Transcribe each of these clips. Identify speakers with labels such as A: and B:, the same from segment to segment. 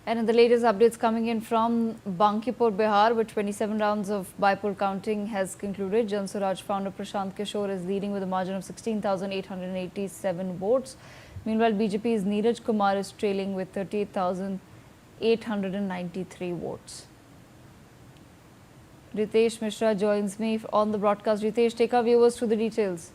A: And in the latest updates coming in from Bankipur, Bihar, with 27 rounds of by-poll counting has concluded. Jan Swaraj founder Prashant Kishore is leading with a margin of 16,887 votes. Meanwhile, BJP's Neeraj Kumar is trailing with 38,893 votes. Ritesh Mishra joins me on the broadcast. Ritesh, take our viewers through the details.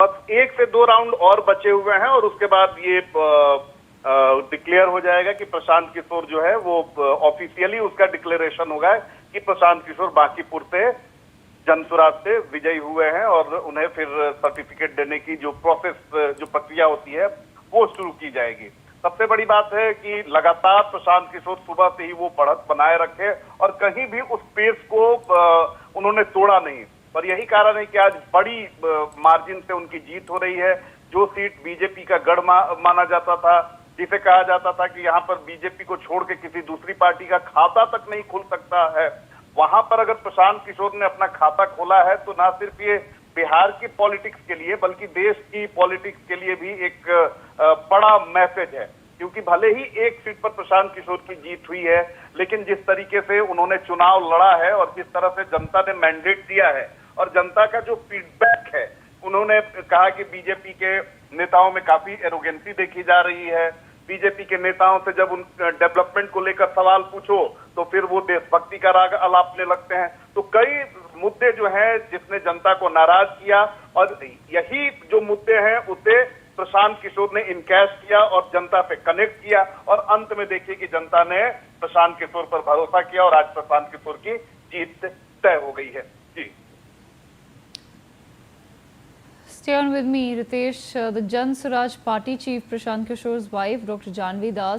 B: बस 1 से 2 round और बचे हुए हैं और उसके बाद ये डिक्लेयर हो जाएगा कि प्रशांत किशोर जो है वो ऑफिशियली उसका डिक्लेरेशन होगा कि प्रशांत किशोर बांकीपुर से जनसुराज से विजयी हुए हैं और उन्हें फिर सर्टिफिकेट देने की जो प्रोसेस जो प्रक्रिया होती है वो शुरू की जाएगी। सबसे बड़ी बात है कि लगातार प्रशांत किशोर सुबह से ही वो बढ़त बनाए रखे और कहीं भी उस पेस को उन्होंने तोड़ा नहीं, पर यही कारण है कि आज बड़ी मार्जिन से उनकी जीत हो रही है। जो सीट बीजेपी का गढ़ माना जाता था, जिसे कहा जाता था कि यहाँ पर बीजेपी को छोड़ के किसी दूसरी पार्टी का खाता तक नहीं खुल सकता है, वहां पर अगर प्रशांत किशोर ने अपना खाता खोला है तो ना सिर्फ ये बिहार की पॉलिटिक्स के लिए बल्कि देश की पॉलिटिक्स के लिए भी एक बड़ा मैसेज है। क्योंकि भले ही एक सीट पर प्रशांत किशोर की जीत हुई है, लेकिन जिस तरीके से उन्होंने चुनाव लड़ा है और जिस तरह से जनता ने मैंडेट दिया है और जनता का जो फीडबैक है, उन्होंने कहा कि बीजेपी के नेताओं में काफी एरोगेंसी देखी जा रही है। बीजेपी के नेताओं से जब उन डेवलपमेंट को लेकर सवाल पूछो तो फिर वो देशभक्ति का राग अलापने लगते हैं। तो कई मुद्दे जो हैं जिसने जनता को नाराज किया और यही जो मुद्दे हैं उसे प्रशांत किशोर ने इनकैश किया और जनता पे कनेक्ट किया और अंत में देखिए कि जनता ने प्रशांत किशोर पर भरोसा किया और आज प्रशांत किशोर की जीत तय हो गई है। जी,
A: Stay on with me, Ritesh. The Jan Swaraj party chief Prashant Kishore's wife, Dr. Janvi Das,